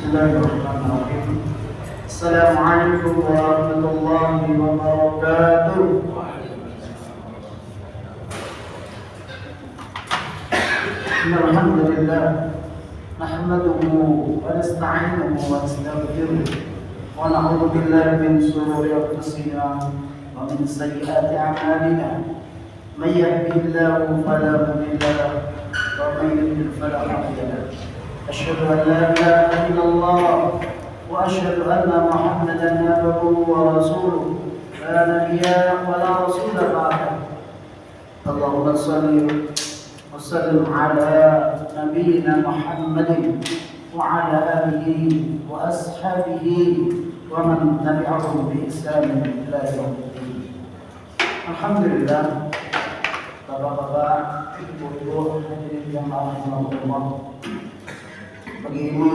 Bismillahirrahmanirrahim. Assalamualaikum warahmatullahi wabarakatuh. Alhamdulillah, nahmaduhu wa nasta'inuhu wa nastaghfiruh wa na'udzu billahi min shururi anfusina wa min sayyiati a'malina. May yahdihillahu fala mudilla lahu wa may yudlil fala hadiya lahu. Asyhadu an la ilaha illallah wa asyhadu anna Muhammadan abduhu wa rasuluh la nabiyya wa la rasula ba'dahu. Allahumma shalli wa sallim ala nabiyyina Muhammadin wa ala alihi wa ashabihi wa man tabi'ahum bi ihsan ila yaumil. Alhamdulillah, Bapak-bapak, Ibu-ibu, hadirin yang rahimahullah. Pagi ini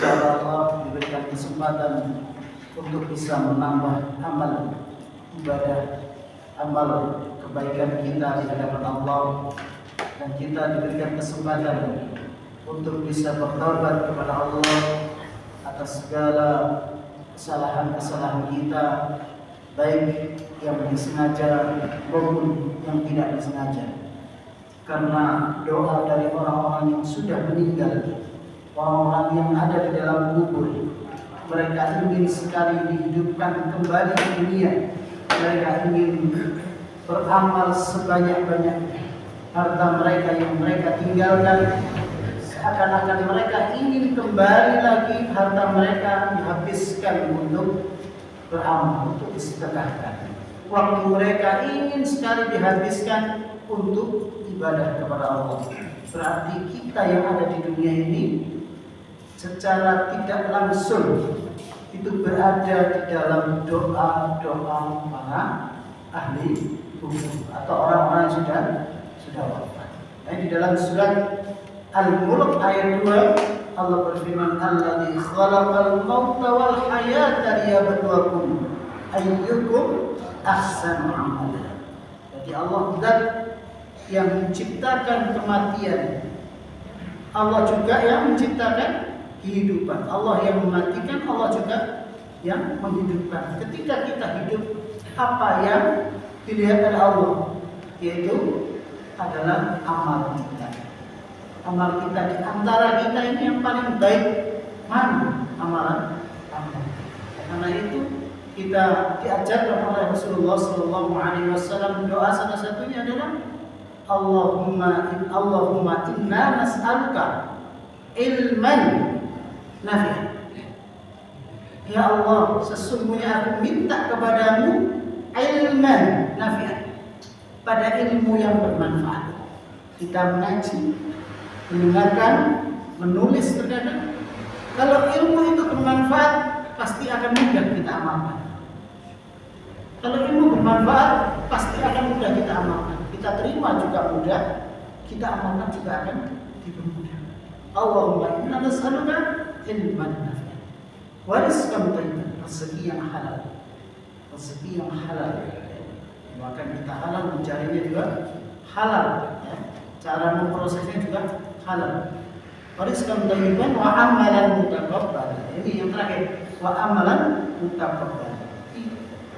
kepada Allah diberikan kesempatan untuk bisa menambah amal ibadah, amal kebaikan kita di hadapan Allah, dan kita diberikan kesempatan untuk bisa bertobat kepada Allah atas segala kesalahan-kesalahan kita, baik yang disengaja maupun yang tidak disengaja. Karena doa dari orang-orang yang sudah meninggal, orang-orang yang ada di dalam kubur, mereka ingin sekali dihidupkan kembali ke dunia. Mereka ingin beramal sebanyak-banyaknya. Harta mereka yang mereka tinggalkan, seakan-akan mereka ingin kembali lagi harta mereka dihabiskan untuk beramal, untuk disedekahkan. Waktu mereka ingin sekali dihabiskan untuk ibadah kepada Allah. Berarti kita yang ada di dunia ini secara tidak langsung itu berada di dalam doa-doa para ahli kubur atau orang-orang yang sudah wafat. Nah, di dalam surat Al-Mulk ayat 2 Allah berfirman, "Alladzi khalaqal mauta wal hayata liyabluwakum ayyukum ahsanu amala." Jadi Allah zat yang menciptakan kematian, Allah juga yang menciptakan kehidupan. Allah yang mematikan, Allah juga yang menghidupkan. Ketika kita hidup, apa yang dilihat oleh Allah? Yaitu adalah amal kita. Amal kita, di antara kita ini yang paling baik mana amalan? Amal. Karena itu kita diajarkan oleh Rasulullah SAW doa, salah satunya adalah Allahumma inna nas'aluka ilman nafi'. Ya Allah, sesungguhnya aku minta kepadamu ilman nafi', pada ilmu yang bermanfaat. Kita mengaji, mendengarkan, menulis terkadang. Kalau ilmu itu bermanfaat, pasti akan mudah kita amalkan. Kalau ilmu bermanfaat, pasti akan mudah kita amalkan. Kita terima juga mudah, kita amalkan juga akan dipermudah. Allahumma inna nas'aluka ilman nafi', wa rizqan thayyiban, rezeki yang halal. Rezeki yang halal. Maka kita halal, mencarinya juga halal, ya. Cara memprosesnya juga halal. Wa rizqan thayyiban wa amalan mutaqabbal. Ini yang terakhir, wa amalan mutaqabbal.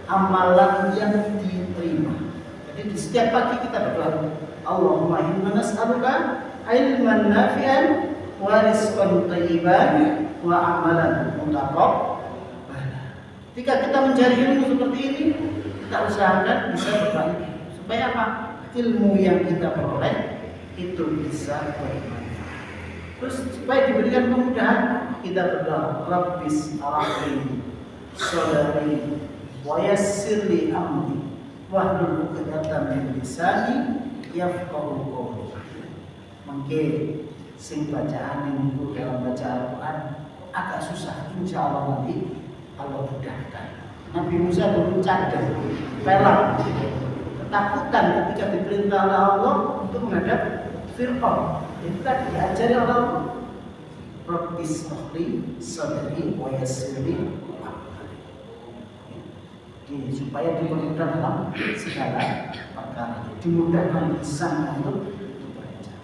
Amalan yang diterima. Jadi di setiap pagi kita berdoa, Allahumma inna nas'aluka ilman nafi'an wa rizqan thayyiban wa amalan mutaqabbal. Ketika kita mencari ilmu seperti ini, kita usahakan bisa berbaik. Supaya apa? Ilmu yang kita peroleh itu bisa bermanfaat. Terus supaya diberikan kemudahan, kita berdoa, Rabbis arahmi sadari wa yassirli amri wahlul 'uqdatam min lisani yafqahu qawli. Mangke sing bacaan niku dalam baca Al-Qur'an agak susah, insyaallah nanti Allah mudahkan. Nabi Musa dulu cadar, pelang, ketakutan ketika diperintah oleh Allah untuk menghadap Fir'aun. Itu tadi diajari oleh Allah, Rabbis shrahli sadri wa yassirli supaya dipermudah dalam segala perkara, dimudahkan lisan untuk berbicara.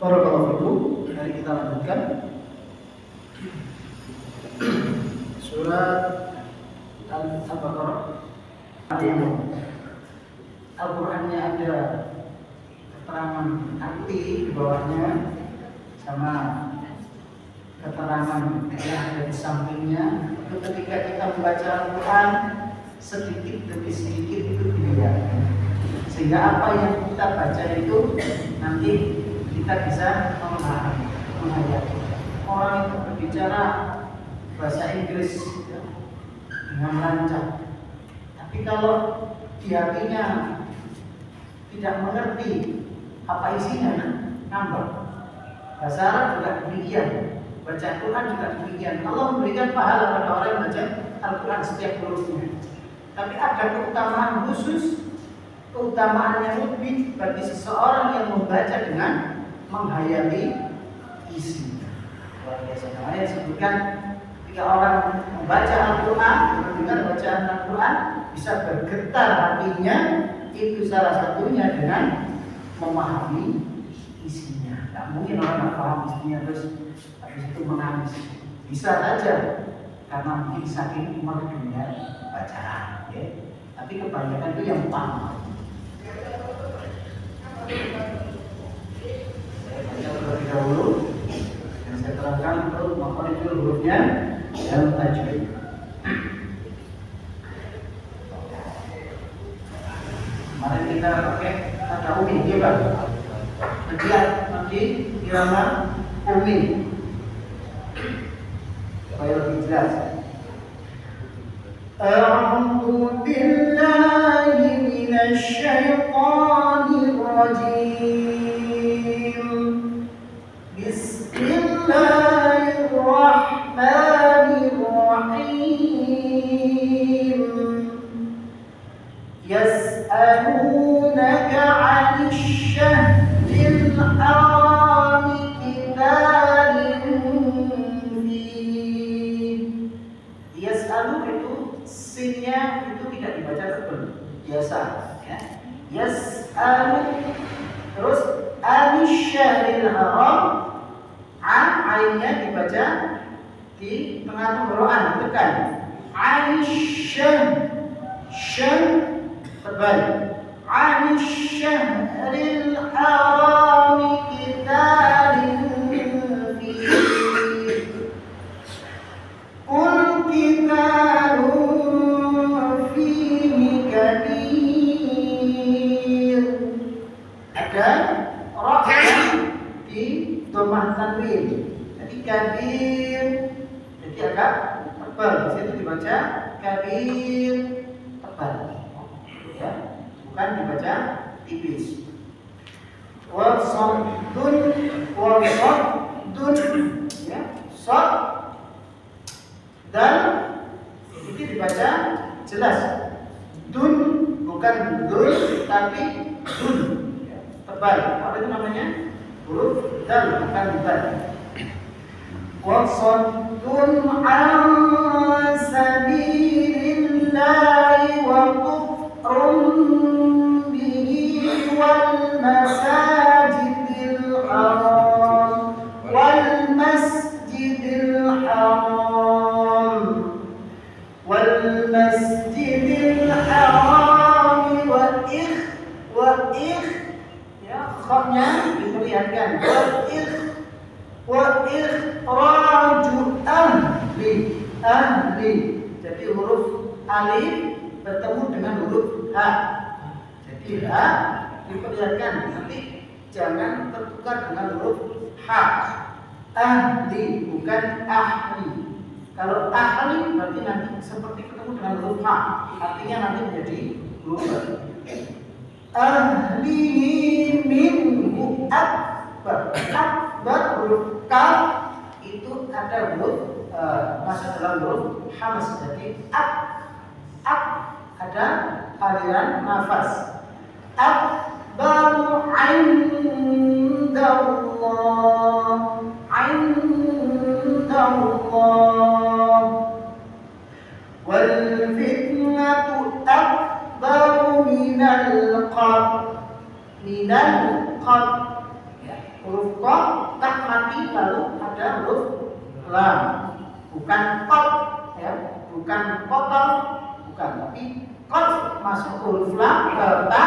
Barakallahu fikum. Mari kita lanjutkan. Al-Qur'annya ada keterangan arti di bawahnya sama keterangan yang ada di sampingnya. Itu ketika kita membaca Al-Quran sedikit demi sedikit itu dilihat, sehingga apa yang kita baca itu nanti kita bisa memahami, menghayati. Orang itu berbicara bahasa Inggris dengan lancar, tapi kalau di hatinya tidak mengerti apa isinya, ngambek. Bahasa Arab juga demikian, baca Al-Quran juga demikian. Allah memberikan pahala pada orang yang baca Al-Quran setiap hurufnya. Tapi ada keutamaan khusus, keutamaan yang lebih bagi seseorang yang membaca dengan menghayati isi. Luar biasa. Namanya disebutkan ketika orang membaca Al-Quran, mendengar bacaan Al-Quran, bisa bergetar hatinya. Itu salah satunya dengan memahami isinya. Tidak mungkin orang tidak paham isinya terus habis itu menangis. Bisa saja karena mungkin saking merdunya bacaan, ya. Tapi kebanyakan itu yang paham. Saya baca terlebih dahulu dan saya terangkan untuk menghafal hurufnya dalam tajwid. Mari kita pakai kata umi, ya Pak. Nanti irama umi supaya lebih jelas. A'udzu billahi minasy syaithanir rajim. Bismillahirrahmanirrahim. Yas'alunaka 'anil syahril haram qitalin fihi. Yas'alu itu sinnya itu tidak dibaca tebal, biasa, ya. Yas'alu, terus 'anil syahril haram, ainnya dibaca di tengah tenggorokan, tekan. 'anil syahr tebal. 'anil syahril haram qitalin fihi. Qul qitalun fihi kabir. Ada ra di dhammah tanwin. Jadi kabir. Jadi agak tebal. Di situ dibaca kabir, tebal. Ya, bukan dibaca tipis. Wasaddun, ya, sad dan ini dibaca jelas. Dun bukan dul tapi dun, ya, tebal. Apa itu namanya? Huruf dal, bukan dal. Wasaddun an sabilillahi wa bihi wal masjidil haram ya, kha-nya diperlihatkan wa ikhraju ahli. Jadi huruf alif bertemu dengan huruf ha. Jadi ha diperlihatkan, nanti jangan tertukar dengan huruf ha. Ahli bukan ahli. Kalau ahli berarti nanti seperti ketemu dengan huruf ha, artinya nanti menjadi huruf ahli minhu akbar. Akbar huruf kaf itu ada huruf masuk dalam huruf hamas. Jadi ada aliran nafas. Akbaru indallah, indallah. Wal fitnatu akbaru minal qatl. Huruf qaf tak mati, lalu ada huruf lam. Bukan qaf, ya, bukan qatl, bukan, tapi Qad masuk huruf lam ta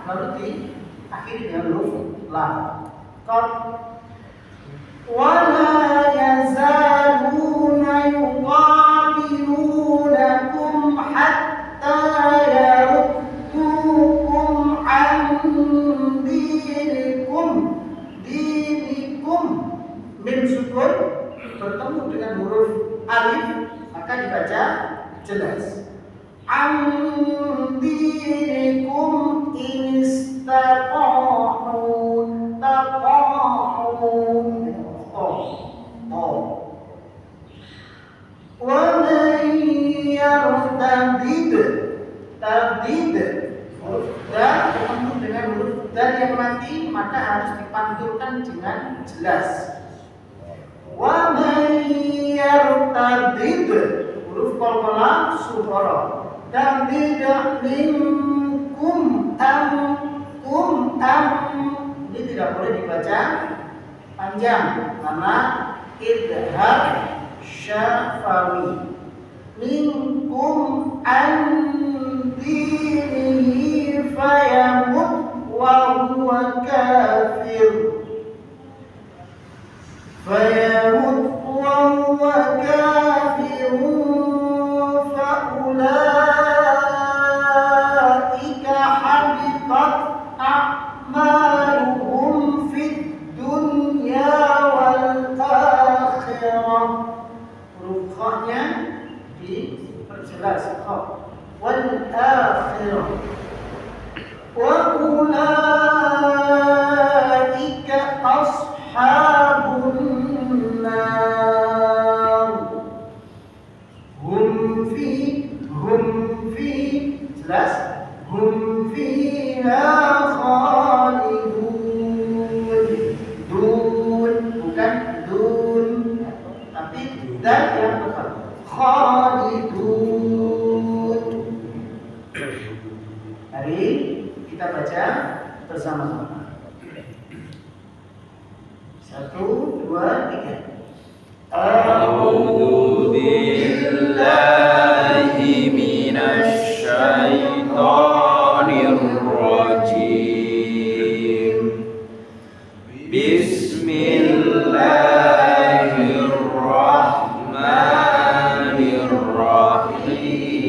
lalu diakhiri dengan huruf lam. Qad wala yazaluna yuqatilunakum hatta yaruddukum an dinikum. Mim sukun bertemu dengan huruf alif maka dibaca jelas. An dinikum istata'un taqa'un wa man yartadid tadid dan bertemu dengan huruf dal yang mati maka harus dipantulkan dengan jelas. Wa man yartadid huruf qalqalah sughra dan tidak minkum ini tidak boleh dibaca panjang karena idhar syafawi. Minkum an dinihi fayamut wa huwa kafir. Fayamut wa huwa kafir faulaika habitat a'maluhum fid dunya wal akhirah. Huruf kha-nya diperjelas kha wal akhirah. Wa ulaika ashabun nar hum fi jelas hum fiha khalidun. Dun bukan dun tapi dal yang tepat. Khalidun. Mari kita baca bersama-sama. 1, 2, 3. A'udzu billahi minasy syaithanir rajim. Bismillahirrahmanirrahim.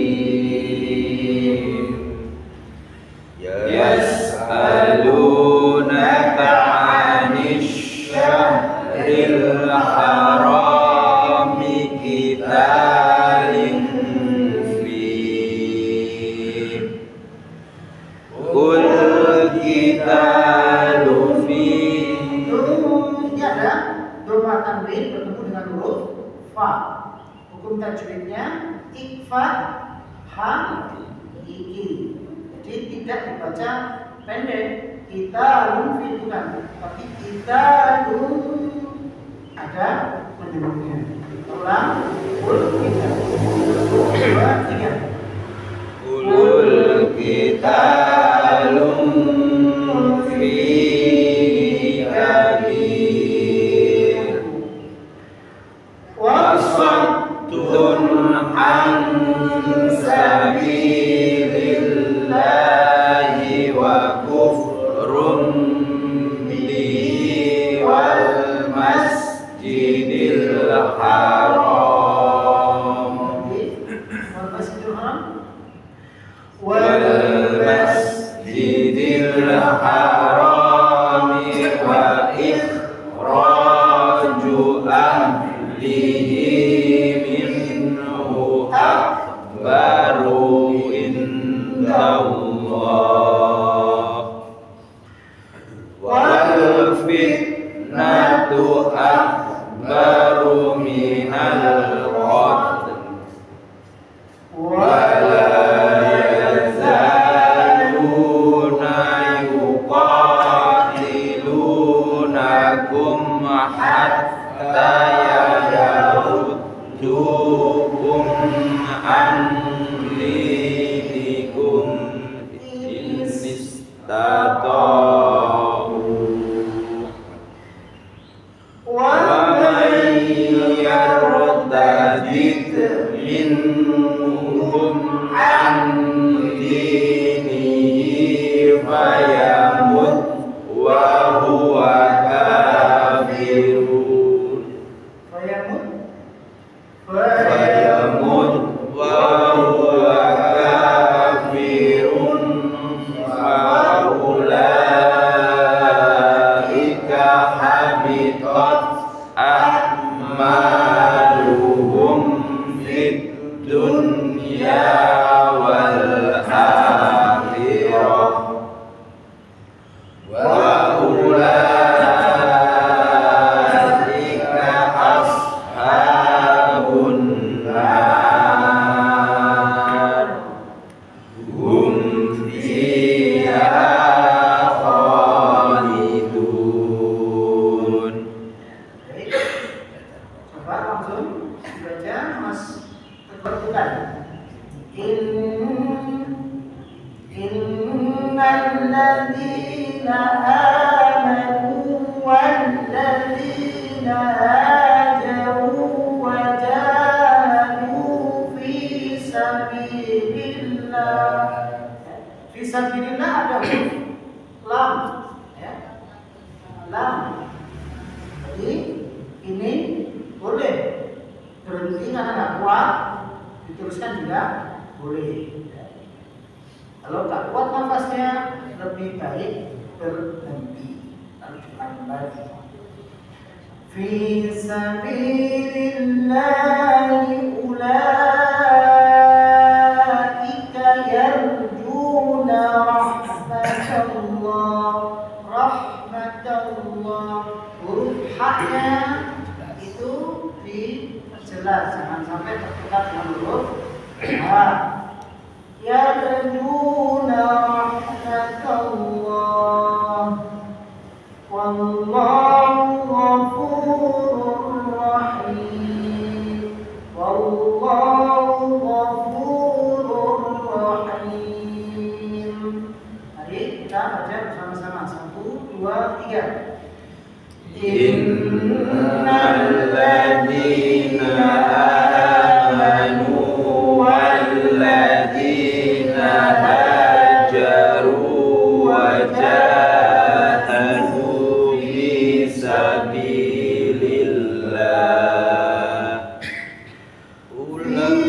Yas'alunaka 'anil syahril harami qitalin fihi. Qul qitalu fihi. Ini ada dhamma tanwin bertemu dengan huruf fa. Hukum tajwidnya ikfa ha iki. Jadi tidak dibaca pendek. Kita lumfi bukan, tapi kita ada menjemuknya. Ulang, kita. 2, 3. Ulul kita lumfi kabir. Wasattun an sabilillahi wa kufrun bihi wal masjidil haram. Wal masjidil haram wa ikhraju ahlihi minhu akbaru indallah. Wal fitnatu akbaru minal qatl. Wala yazaluna yuqatilunakum hatta yaruddukum an dinikum in istata'u. Wa man yartadid minhum an fayamut wa huwa kafirun faulaika habitat a'maluhum fid dunya wal akhirah wa ulaika ashabun nar hum fiha khalidun. Coba langsung baca Mas Teguh. Innal ladzina amanu wal ladzina hajaru wa jahadu fi sabilillah. Fi sabilillah ada lam, ya. Lam. Jadi ini boleh berhenti karena nggak kuat, diteruskan juga boleh. Kalau tak kuat nafasnya, lebih baik berhenti. Lalu diulangi lagi. Fi sabilillahi ulaika yarjuna rahmatullah. Huruf haknya itu dijelas, jangan sampai terdekat dengan huruf ha. Yarjuna rahmatullah wallahu ghafurur rahim. Wallahu ghafurur rahim. Mari kita baca bersama-sama. 1, 2, 3. Innal ladzina amanu wal ladzina hajaru wa jahadu fi sabilillah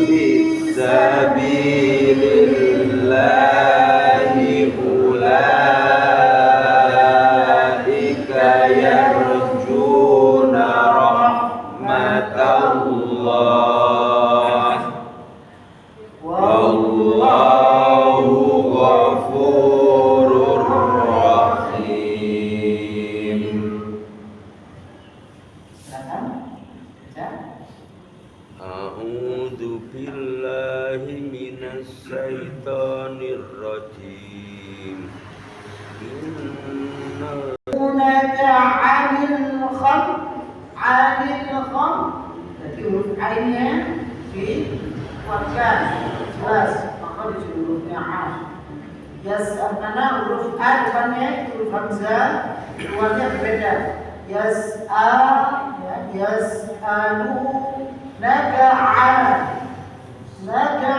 fi sabilillahi ulaika yarjuna rahmatullah wallahu ghafurur rahim. A'udzu billahi minas syaitonir rajim. Innaka 'anil kham. Jadi huruf ainnya dikuatkan jelas, maka disuruh hurufnya a. Karena huruf a depannya itu huruf hamzah, keluarnya berbeda. Yas'alu naka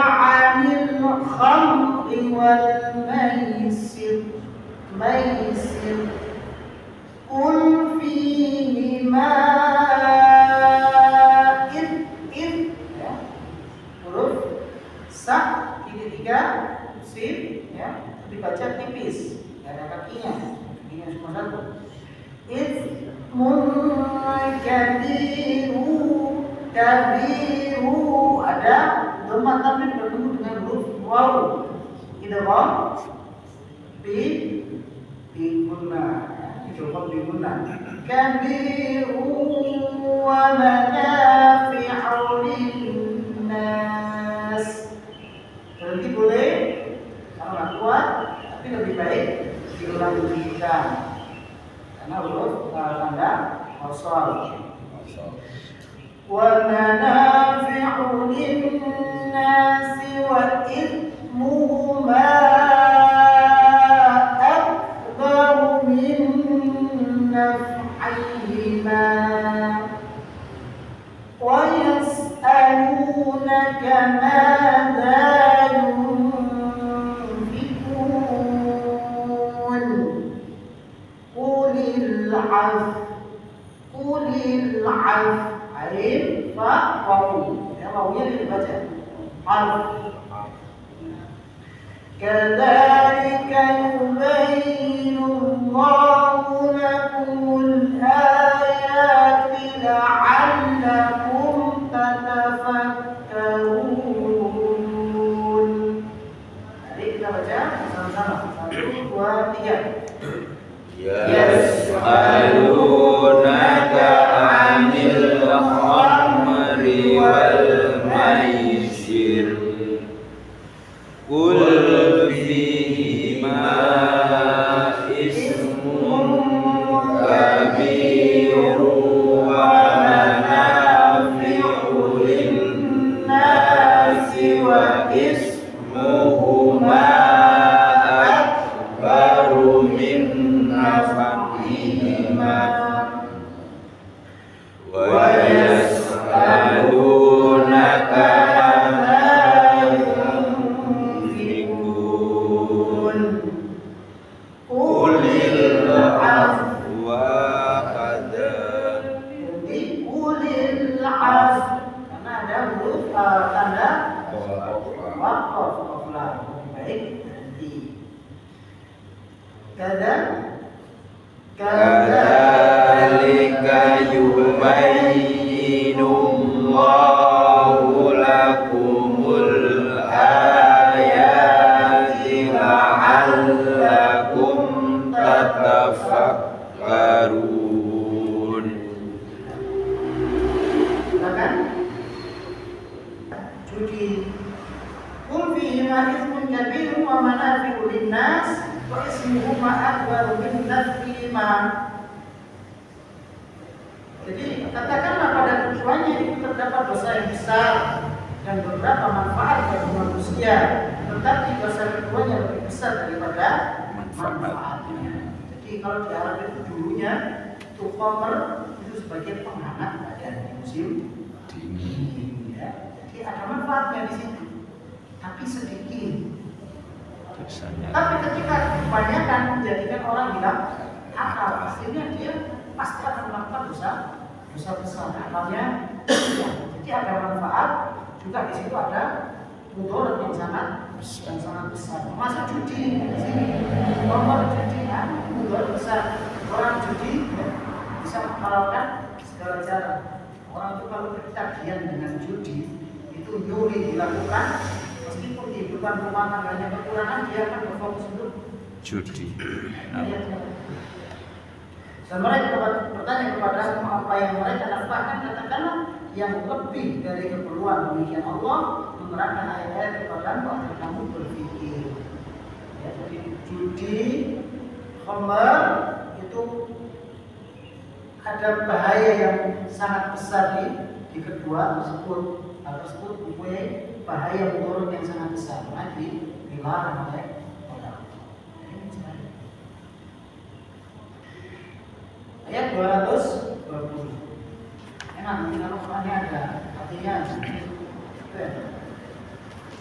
'anil khamri wal maisir. Qul fihima ya. Huruf sa tiga sin ya, dibaca tipis, enggak ada kakinya. Kakinya cuma satu. Kabiru ada dhamma tapi bertemu dengan huruf waw. Idgham bi guna, idgham bi guna. Kabiru wa manafi'u linnas. Berarti boleh kalau nggak kuat, tapi lebih baik diulang-ulangkan karena huruf tanda wasal. Wa manafi'u linnasi wa ithmuhuma akbaru min naf'ihima wa yas'alunaka madza yunfiqun qulil 'afw. Alif wawu. Ya, wawunya dibaca alif. Kadzalika yubayyinu Allahu lakumul ayati la'allakum tatafakkarun. Jadi kita baca sama-sama. 1, 2, 3. Yas'alunaka 'anil khamri wal maisir qul fihima ismun kabirun wa manafi'u lin-nasi wa ismuhuma akbaru min naf'ihima wa yas'alunaka kadzalika yubayyinu Allahu lakumul ayati la'allakum tatafakkarun. Silakan. Judi. Qul fihima ismun kabirun wa manafi'u lin-nas wa ismuhuma akbaru min naf'ihima. Jadi katakanlah pada tujuannya itu terdapat dosa yang besar dan beberapa manfaat bagi manusia, tetapi dosa keduanya lebih besar daripada manfaatnya. Jadi kalau di Arab itu dulunya itu khamr itu sebagai penghangat badan di musim dingin. Ya. Jadi ada manfaatnya di situ, tapi sedikit. Tapi ketika kebanyakan menjadikan orang bilang akal, akhirnya dia pasti akan melakukan dosa besar. Akalnya, jadi ada manfaat juga di situ, ada mudarat yang sangat besar. Termasuk judi di sini, orang judi mudarat besar. Orang judi bisa menghalalkan segala cara. Orang itu kalau ketagihan dengan judi itu nyuri dilakukan, meskipun kehidupan rumah tangganya kekurangan, dia akan berfokus untuk judi. Dan mereka bertanya kepada apa yang mereka nafkahkan, katakanlah yang lebih dari keperluan. Demikian Allah menerangkan ayat-ayat kepada agar kamu berpikir. Ya, jadi judi, khamr itu ada bahaya yang sangat besar di kedua tersebut. Hal tersebut mempunyai bahaya mudarat yang sangat besar. Maka dilarang oleh Allah. Ayat 220. Enak, mungkin kalau Qurannya ada artinya.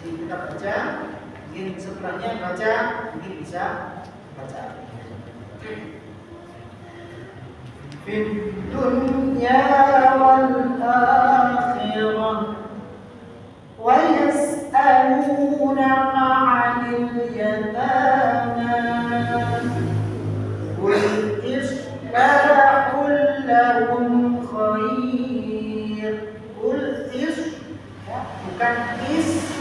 Jadi kita baca, mungkin sebelahnya baca, mungkin bisa baca. Fid dunya wal akhirah wa yas'alunaka 'anil yatama qul islahul lahum khair. Qul bukan is.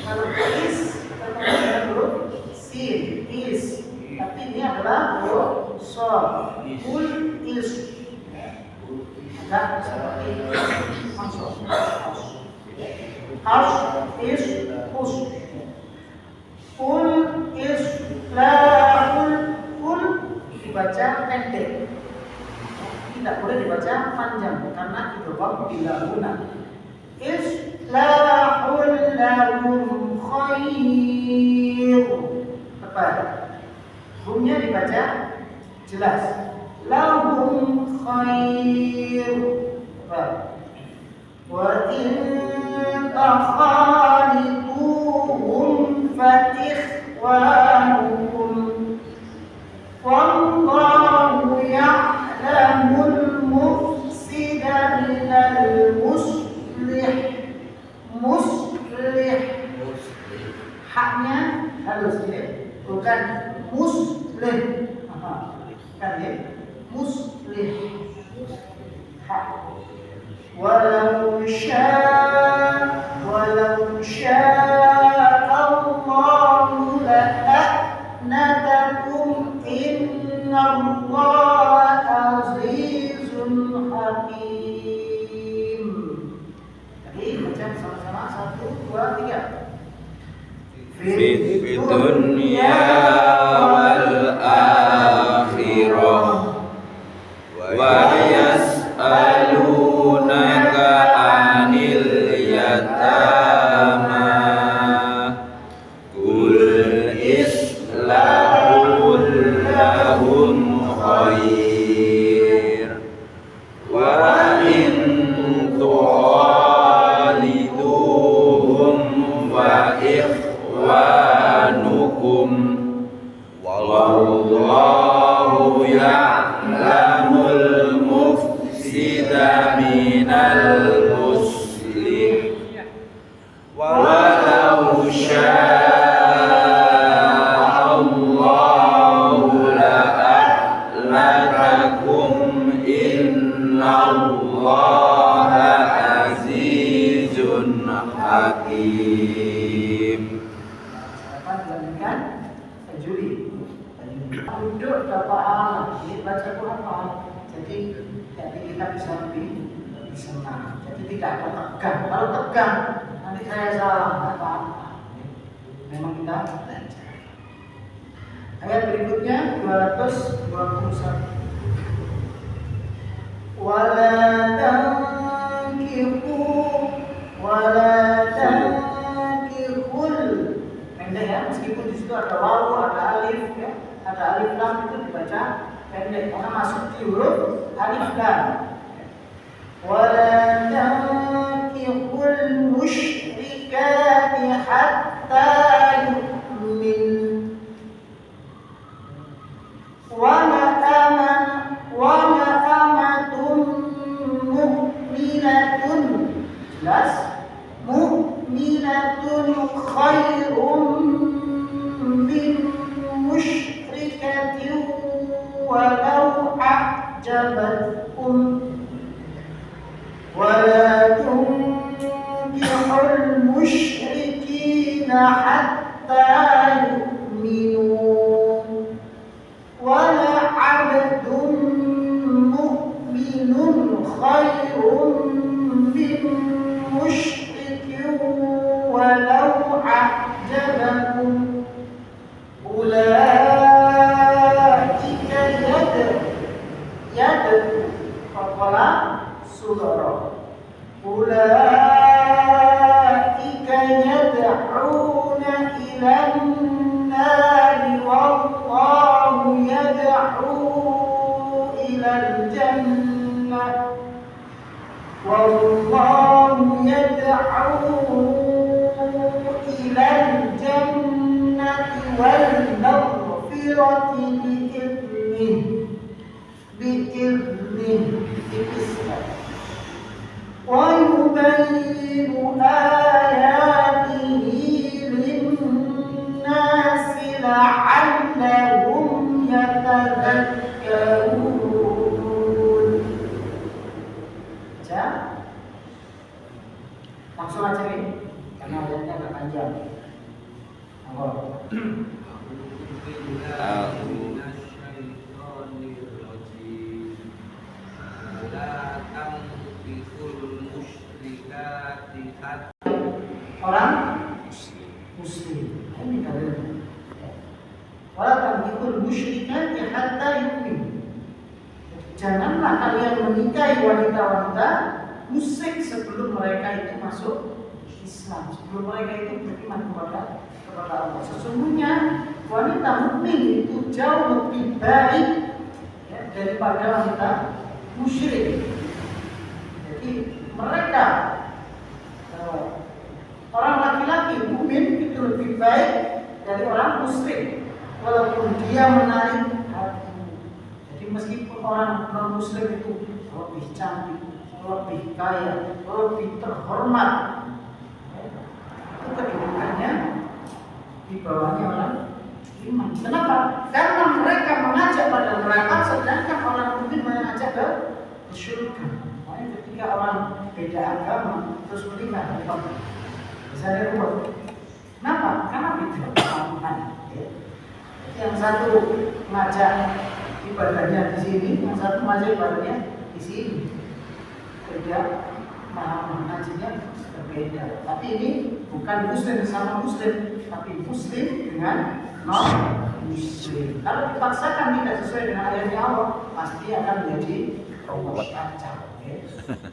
Kalau is kita huruf sin is, tapi ini adalah huruf shad. Qul is ada seperti maksud harf is us. Qul islahul, qul dibaca pendek, tidak boleh dibaca panjang karena idgham bila guna. Islahul lahum khair. Tepat. Humnya dibaca jelas. Lahum khair. Tepat. Wa in takhalituhum fa ikhwanukum. Wallahu ya'lamul mufsida minal muslih. halus ya, bukan muslih. Kan ya, muslih. Walau syaa Allahu la'anatakum innallaha azizun hakim. Jadi baca sama-sama 1, 2, 3. Fid dunya wal akhirah wa yas'alunaka 'anil yatama qul islahul lahum khair wa in tukhaliduhum fa ikhwanukum wallahu ya'lamul mufsida minal muslih walau syaa Allahu la'anatakum innallaha azizun hakim. Dilanjutkan tajwid. Duduk berpahala, ini baca Quran paham. Jadi kita bisa lebih senang. Jadi tidak ada tegang. Kalau tegang nanti saya salah, tidak apa-apa. Memang kita belajar. Ayat berikutnya 221. Wala tankihul. Pendek ya, meskipun di situ ada wawu, ada alif ya, ada alif lam, itu dibaca pendek karena masuk di huruf alif lam. Wala tankihul musyrikati hatta yu'min. Wa ma amatun mu'minatun. Jelas? Mu'minatun khairum min musyrikatin walau a'jabatkum wala tunkihul musyrikina hatta yu'minu wala 'abdun mu'minun khairum min musyrikin walau a'jabakum ulaika yad'u faqala sudara ulaika yad'una ilan nari wallahu yad'u ilal jannah wallahu yad'u ilal jannati wal maghfirati bi'idhnihi wa yubayyinu ayatihi lin-nasi la'allahum yatadhakkarun. Baca. Langsung aja nih, karena ayatnya agak panjang. Orang muslim. Ini dalilnya. Wala tankihul musyrikati hatta yu'min. Janganlah kalian menikahi wanita-wanita musyrik sebelum mereka itu masuk Islam, sebelum mereka itu beriman kepada Allah. Sesungguhnya wanita mukmin itu jauh lebih baik ya, daripada wanita musyrik. Jadi mereka orang laki-laki mukmin itu lebih baik dari orang musyrik, walaupun dia menarik hati. Jadi meskipun orang non muslim itu lebih cantik, lebih kaya, lebih terhormat, itu kedudukannya di bawahnya orang iman. Kenapa? Karena mereka mengajak pada neraka, sedangkan orang mukmin mengajak ke surga. Makanya ketika orang beda agama terus menikah, bisa dirubah. Kenapa? Karena beda pemahaman. Yang satu mengajak ibadahnya di sini, yang satu mengajak ibadahnya di sini. Beda pemahaman ngajinya berbeda. Tapi ini bukan muslim sama muslim, tapi muslim dengan non-muslim. Kalau dipaksakan tidak sesuai dengan ayatnya Allah, pasti akan menjadi kacau.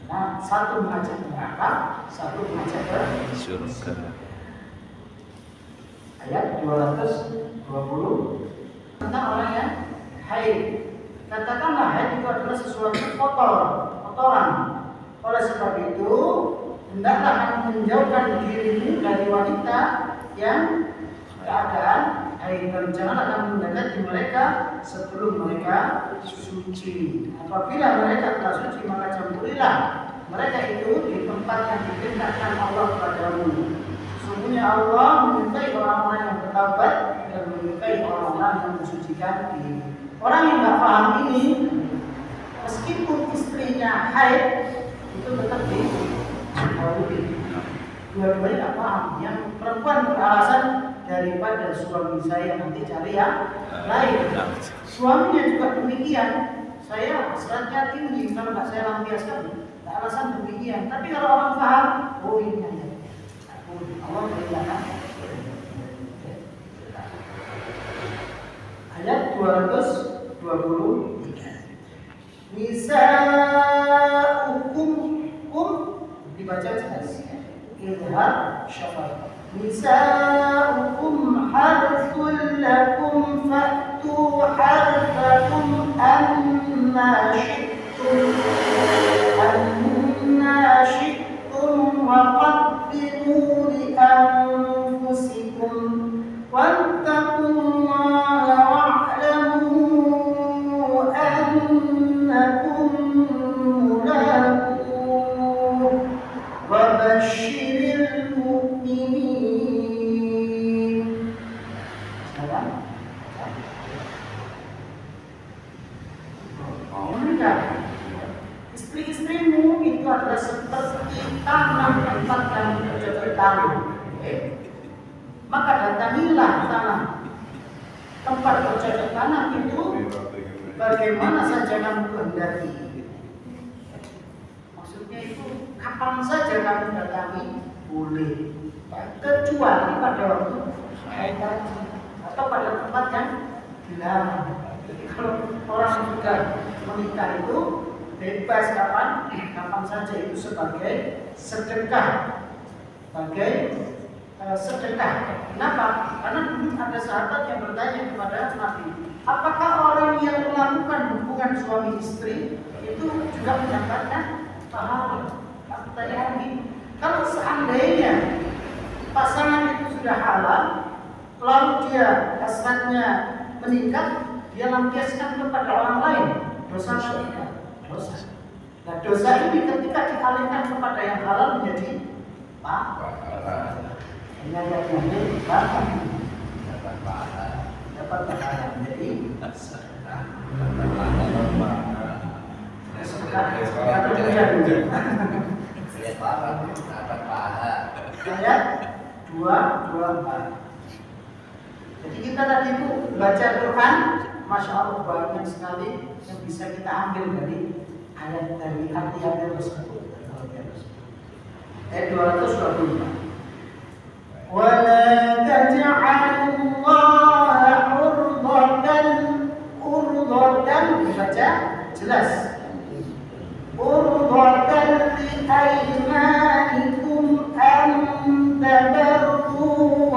Nah, satu mengajak ke neraka, satu mengajak ke surga. Ayat 220 tentang orang yang haid. Katakanlah haid itu adalah sesuatu kotoran. Oleh sebab itu, hendaklah kamu menjauhkan dirimu dari wanita yang keadaan haid, dan janganlah kamu mendekati mereka sebelum mereka suci. Apabila mereka telah suci, maka campurilah mereka itu di tempat yang diperintahkan Allah kepadamu. Sesungguhnya Allah menyukai orang-orang yang bertaubat dan menyukai orang-orang yang mensucikan diri. Orang yang tidak paham ini, meskipun istrinya haid, itu tetap dijauhi. Dua-duanya tidak paham. Yang perempuan beralasan daripada suami saya nanti cari yang lain. Suaminya juga demikian. Saya hasratnya tinggi, kalau nggak saya lampiaskan, tak alasan demikian. Tapi kalau orang paham, oh ini aja. Allah beritakan. Ayat 223. Nisa'ukum dibaca jelas. Izhar syafar. Nisa'ukum harthul lakum fa'tu harthakum anna syi'tum wa qaddimu li anfusikum wattaqullaha wa'lamu annakum mulaquh wa basyiril mu'minin. Istri-istrimu itu adalah seperti tanah tempat yang bercocok tanam. Maka datangilah tanah tempat bercocok tanam itu bagaimana saja kamu kehendaki. Maksudnya itu kapan saja kamu datangi boleh, kecuali pada waktu haid atau pada tempat yang dilarang. Jadi kalau orang sudah menikah itu bebas kapan saja, itu sebagai sedekah, sedekah. Kenapa? Karena dulu ada sahabat yang bertanya kepada Nabi, apakah orang yang melakukan hubungan suami istri itu juga mendapatkan pahala? Pertanyaan ini, kalau seandainya pasangan itu sudah halal, lalu dia hasratnya meningkat, dia lampiaskan kepada orang lain, dosa tidak? Dosa. Nah, dosa ini ketika dialihkan kepada yang halal menjadi pahala. Dapat pahala menjadi sedekah. Ayat 224. Jadi kita tadi itu baca Quran, Masya Allah banyak sekali yang bisa kita ambil dari ayat dari arti-arti tersebut. Ayat 224. وَلَا تَجْعَلُوا اللَّهَ عُرْضَةً dibaca jelas. عُرْضَةً لِأَيْمَانِكُمْ أَنْ تَبَرُّوا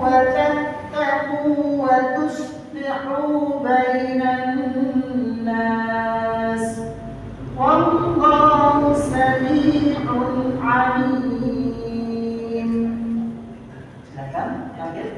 وَتَتَّقُوا وَتُصْلِحُوا بَيْنَ النَّاسِ وَاللَّهُ سَمِيعٌ عَلِيمٌ. Silakan, lanjut.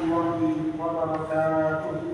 الله وبركاته.